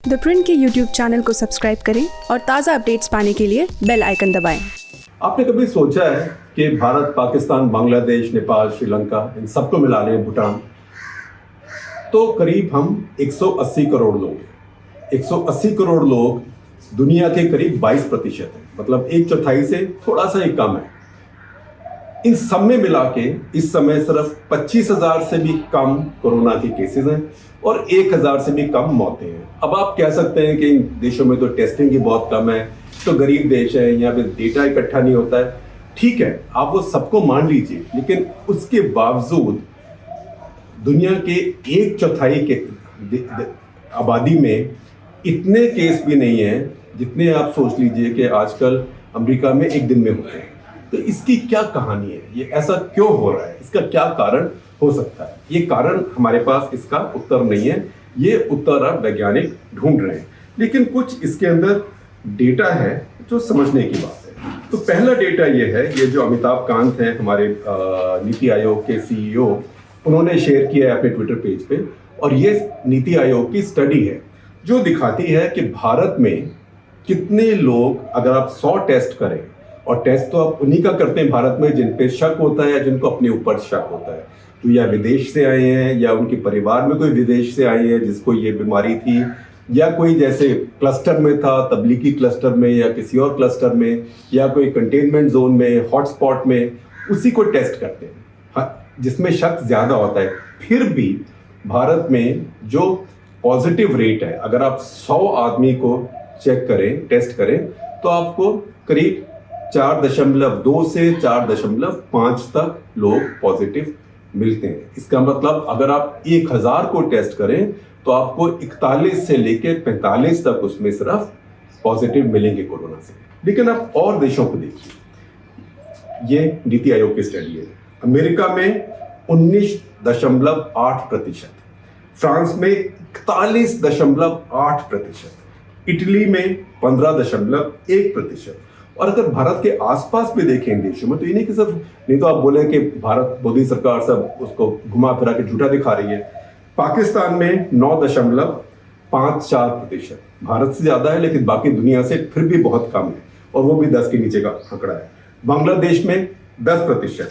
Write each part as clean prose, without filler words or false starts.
The print के YouTube channel को subscribe करें और ताज़ा अपडेट्स पाने के लिए बेल आइकन दबाएं। आपने कभी सोचा है कि भारत, पाकिस्तान, बांग्लादेश, नेपाल, श्रीलंका, इन सबको मिला लें, भूटान, तो करीब हम 180 करोड़ लोग हैं। 180 करोड़ लोग दुनिया के करीब 22% हैं, मतलब 1/4 से थोड़ा सा ही कम है। इन सब में मिला के इस समय सिर्फ 25,000 से भी कम कोरोना के केसेस हैं और 1,000 से भी कम मौतें हैं। अब आप कह सकते हैं कि इन देशों में तो टेस्टिंग ही बहुत कम है, तो गरीब देश है, यहाँ पे डेटा इकट्ठा नहीं होता है। ठीक है, आप वो सबको मान लीजिए, लेकिन उसके बावजूद दुनिया के 1/4 के आबादी में इतने केस भी नहीं है जितने आप सोच लीजिए कि आजकल अमेरिका में एक दिन में होते हैं। तो इसकी क्या कहानी है, ये ऐसा क्यों हो रहा है, इसका क्या कारण हो सकता है? ये कारण हमारे पास इसका उत्तर नहीं है, ये उत्तर अब वैज्ञानिक ढूंढ रहे हैं, लेकिन कुछ इसके अंदर डेटा है जो समझने की बात है। तो पहला डेटा ये है, ये जो अमिताभ कांत हैं, हमारे नीति आयोग के CEO, उन्होंने शेयर किया है अपने ट्विटर पेज पे, और ये नीति आयोग की स्टडी है जो दिखाती है कि भारत में कितने लोग, अगर आप 100 टेस्ट करें, और टेस्ट तो आप उन्हीं का करते हैं भारत में जिन पे शक होता है, जिनको अपने ऊपर शक होता है, तो या विदेश से आए हैं या उनके परिवार में कोई विदेश से आए हैं जिसको ये बीमारी थी, या कोई जैसे क्लस्टर में था, तबलीगी क्लस्टर में या किसी और क्लस्टर में, या कोई कंटेनमेंट जोन में, हॉटस्पॉट में, उसी को टेस्ट करते हैं। हाँ, जिसमें शक ज़्यादा होता है। फिर भी भारत में जो पॉजिटिव रेट है, अगर आप 100 आदमी को चेक करें, टेस्ट करें, तो आपको करीब 4.2 से 4.5 तक लोग पॉजिटिव मिलते हैं। इसका मतलब अगर आप 1000 को टेस्ट करें तो आपको 41 से लेकर 45 तक उसमें सिर्फ पॉजिटिव मिलेंगे कोरोना से। लेकिन आप और देशों को देखिए, ये नीति आयोग की स्टडी है। अमेरिका में 19.8%, फ्रांस में 41.8%, इटली में 15.1%। और अगर भारत के आसपास भी देखें देशों में, तो ये नहीं कि सिर्फ, नहीं तो आप बोले कि भारत, मोदी सरकार सब उसको घुमा फिरा के झूठा दिखा रही है। पाकिस्तान में 9.54%, भारत से ज्यादा है लेकिन बाकी दुनिया से फिर भी बहुत कम है, और वो भी 10 के नीचे का आंकड़ा है। बांग्लादेश में 10%,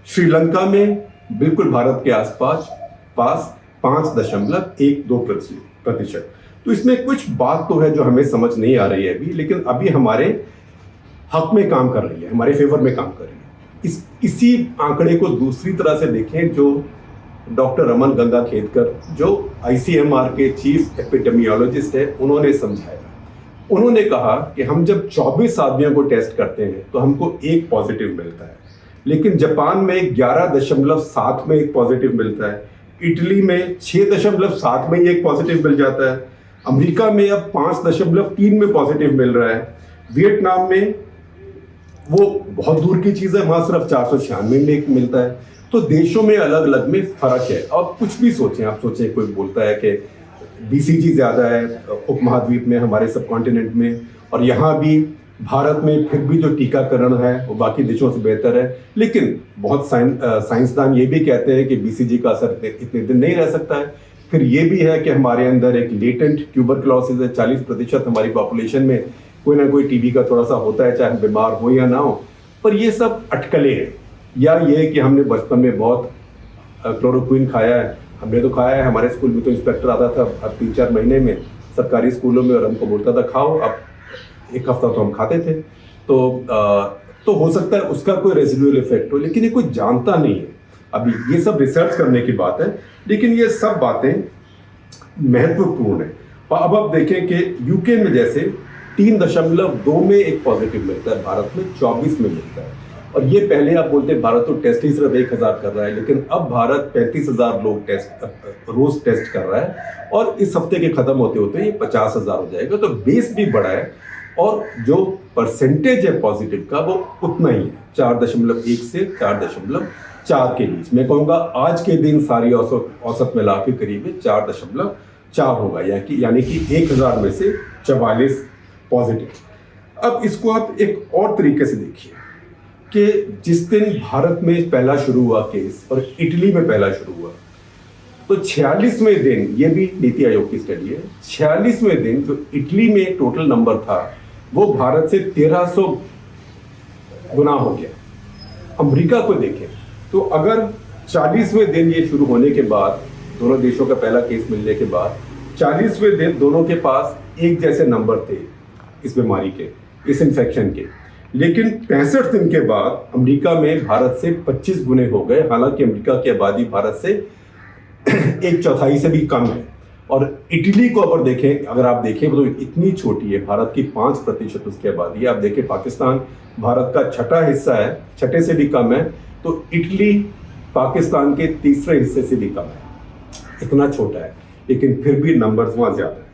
श्रीलंका में बिल्कुल भारत के आसपास 5.12%। तो इसमें कुछ बात तो है जो हमें समझ नहीं आ रही है अभी, लेकिन अभी हमारे हक में काम कर रही है, हमारे फेवर में काम कर रही है। इसी आंकड़े को दूसरी तरह से देखें, जो डॉक्टर रमन गंगाखेडकर, जो ICMR के चीफ एपिडेमियोलॉजिस्ट है, उन्होंने समझाया। उन्होंने कहा कि हम जब 24 आदमियों को टेस्ट करते हैं तो हमको 1 पॉजिटिव मिलता है, लेकिन जापान में 11.7 में 1 पॉजिटिव मिलता है, इटली में 6.7 में 1 पॉजिटिव मिल जाता है, अमेरिका में अब 5.3 में पॉजिटिव मिल रहा है, वियतनाम में, वो बहुत दूर की चीज़ है, वहाँ सिर्फ 496 में 1 मिलता है। तो देशों में अलग अलग में फ़र्क है। अब कुछ भी सोचें, आप सोचें, कोई बोलता है कि BCG ज़्यादा है उपमहाद्वीप में, हमारे सब कॉन्टिनेंट में, और यहाँ भी भारत में फिर भी जो टीकाकरण है वो बाकी देशों से बेहतर है। लेकिन बहुत साइंसदान ये भी कहते हैं कि BCG का असर इतने दिन नहीं रह सकता है। फिर ये भी है कि हमारे अंदर एक लेटेंट ट्यूबरकुलोसिस है, 40% हमारी पॉपुलेशन में कोई ना कोई TB का थोड़ा सा होता है, चाहे बीमार हो या ना हो। पर ये सब अटकलें हैं, या ये कि हमने बचपन में बहुत क्लोरोक्विन खाया है, हमने तो खाया है, हमारे स्कूल में तो इंस्पेक्टर आता था अब 3-4 महीने में सरकारी स्कूलों में, और हमको बोलता था खाओ, अब 1 हफ्ता तो हम खाते थे। तो हो सकता है उसका कोई रेजिडुअल इफेक्ट हो, लेकिन ये कोई जानता नहीं है। अभी ये सब रिसर्च करने की बात है, लेकिन ये सब बातें महत्वपूर्ण है। अब आप देखें कि UK में जैसे 3.2 में 1 पॉजिटिव मिलता है, भारत में 24 में मिलता है। और ये पहले आप बोलते हैं भारत तो टेस्ट ही सिर्फ 1000 कर रहा है, लेकिन अब भारत 35,000 लोग रोज टेस्ट कर रहा है, और इस हफ्ते के खत्म होते होते ये 50,000 हो जाएगा। तो बेस भी बड़ा है, और जो परसेंटेज है पॉजिटिव का वो उतना ही है, 4.1 से 4.4 के बीच। मैं कहूँगा आज के दिन सारी औसत मिला के करीब 4.4 होगा, यानी कि 1000 में से 44 पॉजिटिव। अब इसको आप एक और तरीके से देखिए कि जिस दिन भारत में पहला शुरू हुआ केस और इटली में पहला शुरू हुआ, तो 46वें दिन, ये भी नीति आयोग की स्टडी है, 46वें दिन जो इटली में टोटल नंबर था वो भारत से 1300 गुना हो गया। अमेरिका को देखें तो अगर 40वें दिन ये शुरू होने के बाद, दोनों देशों का पहला केस मिलने के बाद 40वें दिन दोनों के पास एक जैसे नंबर थे इस बीमारी के, इस इन्फेक्शन के, लेकिन 65 दिन के बाद अमेरिका में भारत से 25 गुने हो गए। हालांकि अमेरिका की आबादी भारत से 1/4 से भी कम है। और इटली को अगर देखें, अगर आप देखें तो इतनी छोटी है, भारत की 5% उसकी आबादी है। आप देखें पाकिस्तान भारत का छठा हिस्सा है, छठे से भी कम है, तो इटली पाकिस्तान के तीसरे हिस्से से भी कम है, इतना छोटा है, लेकिन फिर भी नंबर्स वहाँ ज़्यादा है।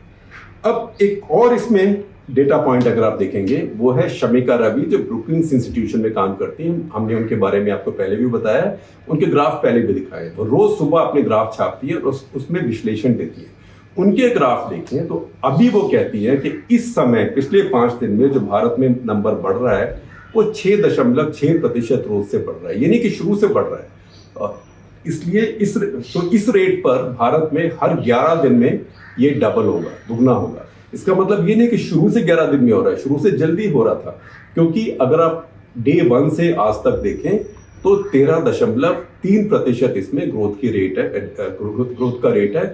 अब एक और इसमें डेटा पॉइंट अगर आप देखेंगे वो है शमिका रवि, जो ब्रुकिंग्स इंस्टीट्यूशन में काम करती हैं। हमने उनके बारे में आपको पहले भी बताया है, उनके ग्राफ पहले भी दिखाए। वो रोज सुबह अपने ग्राफ छापती है और उसमें विश्लेषण देती है। उनके ग्राफ देखें तो अभी वो कहती है कि इस समय पिछले 5 दिन में जो भारत में नंबर बढ़ रहा है वो 6.6% रोज से बढ़ रहा है, यानी कि शुरू से बढ़ रहा है। इसलिए इस रेट पर भारत में हर 11 दिन में ये डबल होगा, दुगना होगा। इसका मतलब ये नहीं कि शुरू से 11 दिन में हो रहा है, शुरू से जल्दी हो रहा था, क्योंकि अगर आप डे 1 से आज तक देखें तो 13.3% इसमें ग्रोथ का रेट है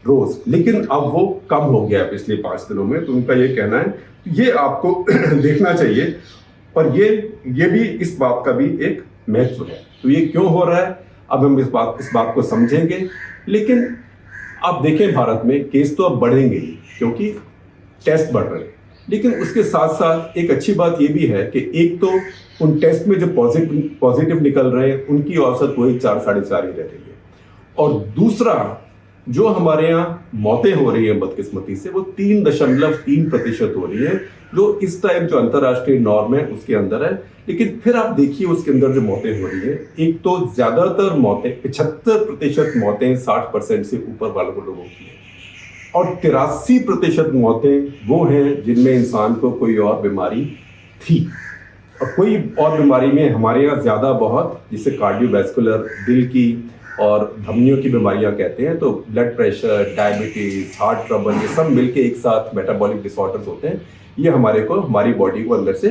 रोज, लेकिन अब वो कम हो गया पिछले 5 दिनों में। तो उनका ये कहना है, ये आपको देखना चाहिए। और ये भी इस बात का भी एक महत्व है। तो ये क्यों हो रहा है अब हम इस बात को समझेंगे। लेकिन आप देखें भारत में केस तो अब बढ़ेंगे ही, क्योंकि टेस्ट बढ़ रहे हैं, लेकिन उसके साथ साथ एक अच्छी बात ये भी है कि एक तो उन टेस्ट में जो पॉजिटिव निकल रहे हैं उनकी औसत वही 4-4.5 ही रह रही है। और दूसरा, जो हमारे यहाँ मौतें हो रही है बदकिस्मती से, वो 3.3% हो रही है, जो इस टाइम जो अंतर्राष्ट्रीय नॉर्म है उसके अंदर है। लेकिन फिर आप देखिए उसके अंदर जो मौतें हो रही है, एक तो ज्यादातर मौतें 75% मौतें 60% से ऊपर वाले लोगों की है, और 83% मौतें वो हैं जिनमें इंसान को कोई और बीमारी थी। और कोई और बीमारी में हमारे यहाँ ज़्यादा बहुत, जिसे कार्डियोवैस्कुलर, दिल की और धमनियों की बीमारियाँ कहते हैं, तो blood pressure, diabetes, heart trouble, ये सब मिलके एक साथ मेटाबॉलिक डिसऑर्डर्स होते हैं। ये हमारी बॉडी को अंदर से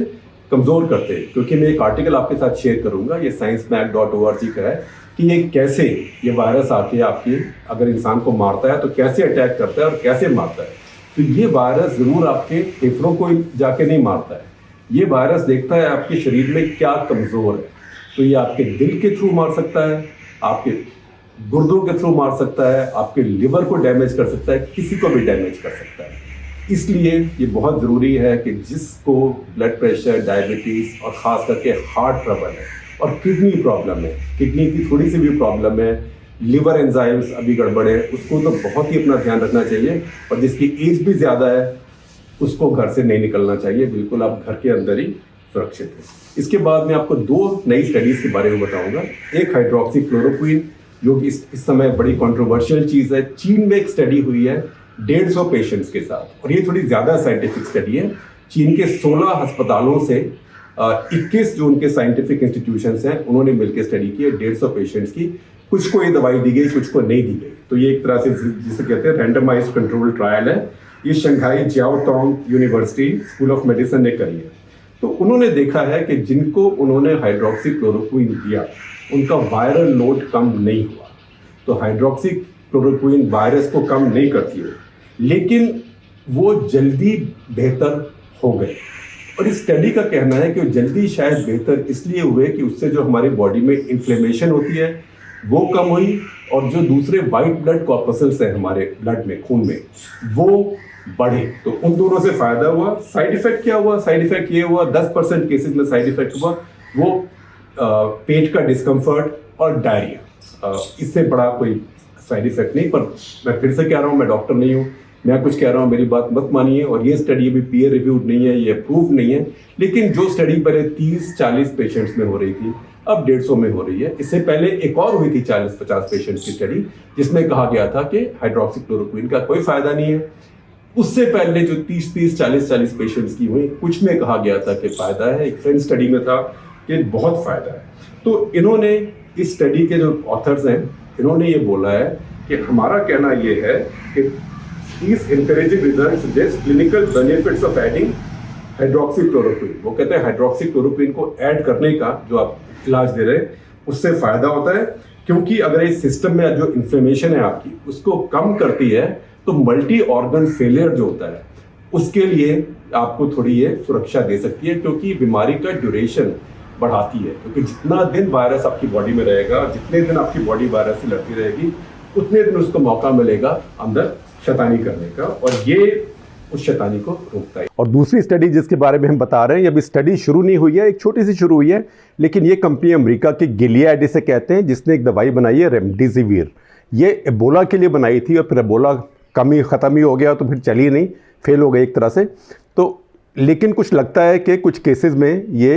कमज़ोर करते हैं। क्योंकि मैं एक आर्टिकल आपके साथ शेयर करूँगा, ये sciencemag.org का है, कि ये कैसे ये वायरस आके आपकी अगर इंसान को मारता है तो कैसे अटैक करता है और कैसे मारता है। तो ये वायरस ज़रूर आपके फेफड़ों को जाके नहीं मारता है, ये वायरस देखता है आपके शरीर में क्या कमज़ोर है। तो ये आपके दिल के थ्रू मार सकता है, आपके गुर्दों के थ्रू मार सकता है, आपके लिवर को डैमेज कर सकता है, किसी को भी डैमेज कर सकता है। इसलिए ये बहुत ज़रूरी है कि जिसको ब्लड प्रेशर, डायबिटीज़ और ख़ास करके हार्ट ट्रबल है और किडनी प्रॉब्लम है, किडनी की थोड़ी सी भी प्रॉब्लम है, लिवर एंजाइम्स अभी गड़बड़ है, उसको तो बहुत ही अपना ध्यान रखना चाहिए। और जिसकी एज भी ज़्यादा है उसको घर से नहीं निकलना चाहिए, बिल्कुल आप घर के अंदर ही सुरक्षित है। इसके बाद मैं आपको 2 नई स्टडीज़ के बारे में बताऊंगा। एक हाइड्रोक्सीक्लोरोक्विन, जो कि इस समय बड़ी कंट्रोवर्शियल चीज़ है। चीन में एक स्टडी हुई है 150 पेशेंट्स के साथ, और ये थोड़ी ज़्यादा साइंटिफिक स्टडी है। चीन के 16 अस्पतालों से 21 जो उनके साइंटिफिक इंस्टीट्यूशंस हैं उन्होंने मिलकर स्टडी की है 150 पेशेंट्स की। कुछ को ये दवाई दी गई, कुछ को नहीं दी गई। तो ये एक तरह से जिसे कहते हैं रैंडमाइज्ड कंट्रोल ट्रायल है। ये Shanghai Jiaotong university school of medicine ने करी है। तो उन्होंने देखा है कि जिनको उन्होंने हाइड्रोक्सीक्लोरोक्विन दिया उनका वायरल लोड कम नहीं हुआ। तो हाइड्रोक्सीक्लोरोक्विन वायरस को कम नहीं करती है, लेकिन वो जल्दी बेहतर हो गए। और इस स्टडी का कहना है कि वो जल्दी शायद बेहतर इसलिए हुए कि उससे जो हमारी बॉडी में इन्फ्लेमेशन होती है वो कम हुई, और जो दूसरे वाइट ब्लड कॉर्पसल्स हैं हमारे ब्लड में, खून में, वो बढ़े। तो उन दोनों से फायदा हुआ। साइड इफेक्ट क्या हुआ? साइड इफेक्ट ये हुआ 10% केसेस में साइड इफेक्ट हुआ वो पेट का डिस्कम्फर्ट और डायरिया। इससे बड़ा कोई साइड इफेक्ट नहीं। पर मैं फिर से कह रहा हूँ, मैं डॉक्टर नहीं हूँ, मैं कुछ कह रहा हूँ, मेरी बात मत मानिए। और ये स्टडी अभी पीयर रिव्यूड नहीं है, ये अप्रूव नहीं है। लेकिन जो स्टडी पहले 30-40 पेशेंट्स में हो रही थी अब 150 में हो रही है। इससे पहले एक और हुई थी 40-50 पेशेंट्स की स्टडी, जिसमें कहा गया था कि हाइड्रोक्सीक्लोरोक्विन का कोई फायदा नहीं है। उससे पहले जो 30-30, 40-40 पेशेंट्स की हुई, कुछ में कहा गया था कि फायदा है। एक फ्रेंच स्टडी में था कि बहुत फायदा है। तो इन्होंने इस स्टडी के जो ऑथर्स हैं इन्होंने ये बोला है कि हमारा कहना ये है कि these encouraging results suggest clinical benefits of adding hydroxychloroquine. वो कहते हैं हाइड्रोक्सीक्लोरोक्विन को ऐड करने का जो आप इलाज दे रहे हैं उससे फायदा होता है, क्योंकि अगर इस सिस्टम में जो इन्फ्लेमेशन है आपकी उसको कम करती है तो मल्टी ऑर्गन फेलियर जो होता है उसके लिए आपको थोड़ी ये सुरक्षा दे सकती है, क्योंकि बीमारी का ड्यूरेशन बढ़ाती है। क्योंकि जितना दिन वायरस आपकी बॉडी में रहेगा, जितने दिन आपकी बॉडी वायरस से लड़ती रहेगी, उतने दिन उसको मौका मिलेगा अंदर शैतानी करने का, और ये उस शैतानी को रोकता है। और दूसरी स्टडी जिसके बारे में हम बता रहे हैं, ये अभी स्टडी शुरू नहीं हुई है, एक छोटी सी शुरू हुई है, लेकिन ये कंपनी अमेरिका की गिलियाड इसे कहते हैं, जिसने एक दवाई बनाई है रेमडेसिविर। ये एबोला के लिए बनाई थी और फिर एबोला ख़त्म ही हो गया तो फिर चली नहीं, फेल हो गई एक तरह से। तो लेकिन कुछ लगता है कि कुछ केसेस में ये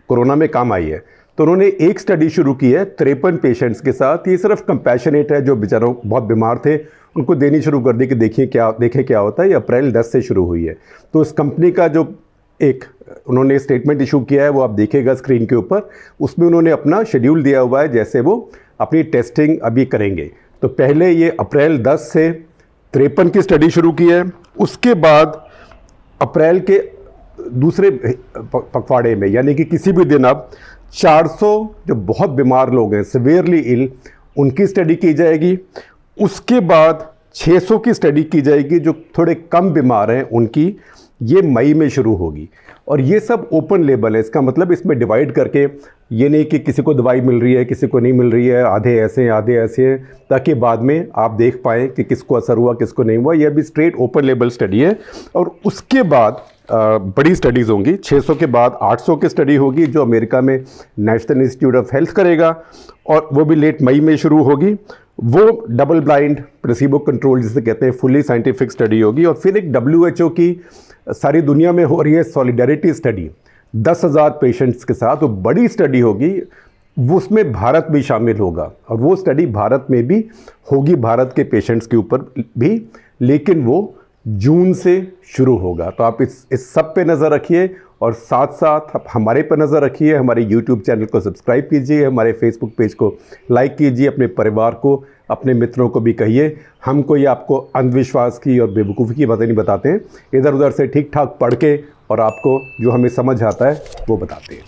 कोरोना में काम आई है। तो उन्होंने एक स्टडी शुरू की है 53 पेशेंट्स के साथ। ये सिर्फ कंपैशनेट है, जो बेचारों बहुत बीमार थे उनको देनी शुरू कर दी कि देखें क्या होता है। ये अप्रैल 10 से शुरू हुई है। तो इस कंपनी का जो एक उन्होंने स्टेटमेंट इशू किया है वो आप देखिएगा स्क्रीन के ऊपर, उसमें उन्होंने अपना शेड्यूल दिया हुआ है जैसे वो अपनी टेस्टिंग अभी करेंगे। तो पहले ये अप्रैल 10 से 53 की स्टडी शुरू की है, उसके बाद अप्रैल के दूसरे पखवाड़े में यानी कि किसी भी दिन अब 400 जो बहुत बीमार लोग हैं सिवियरली इल उनकी स्टडी की जाएगी। उसके बाद 600 की स्टडी की जाएगी जो थोड़े कम बीमार हैं उनकी, ये मई में शुरू होगी। और ये सब ओपन लेबल है, इसका मतलब इसमें डिवाइड करके ये नहीं कि किसी को दवाई मिल रही है किसी को नहीं मिल रही है, आधे ऐसे हैं आधे ऐसे हैं, ताकि बाद में आप देख पाएँ कि किसको असर हुआ किसको नहीं हुआ। ये अभी स्ट्रेट ओपन लेबल स्टडी है। और उसके बाद बड़ी स्टडीज़ होंगी, 600 के बाद 800 की स्टडी होगी जो अमेरिका में नेशनल इंस्टीट्यूट ऑफ हेल्थ करेगा, और वो भी लेट मई में शुरू होगी। वो डबल ब्लाइंड प्लेसिबो कंट्रोल जिसे कहते हैं फुली साइंटिफिक स्टडी होगी। और फिर एक WHO की सारी दुनिया में हो रही है सॉलिडारिटी स्टडी 10,000 पेशेंट्स के साथ, वो बड़ी स्टडी होगी, वो उसमें भारत भी शामिल होगा। और वो स्टडी भारत में भी होगी, भारत के पेशेंट्स के ऊपर भी, लेकिन वो जून से शुरू होगा। तो आप इस सब पे नज़र रखिए और साथ साथ आप हमारे पर नज़र रखिए। हमारे YouTube चैनल को सब्सक्राइब कीजिए, हमारे Facebook पेज को लाइक कीजिए, अपने परिवार को अपने मित्रों को भी कहिए। हम कोई आपको अंधविश्वास की और बेवकूफ़ी की बातें नहीं बताते हैं, इधर उधर से ठीक ठाक पढ़ के और आपको जो हमें समझ आता है वो बताते हैं।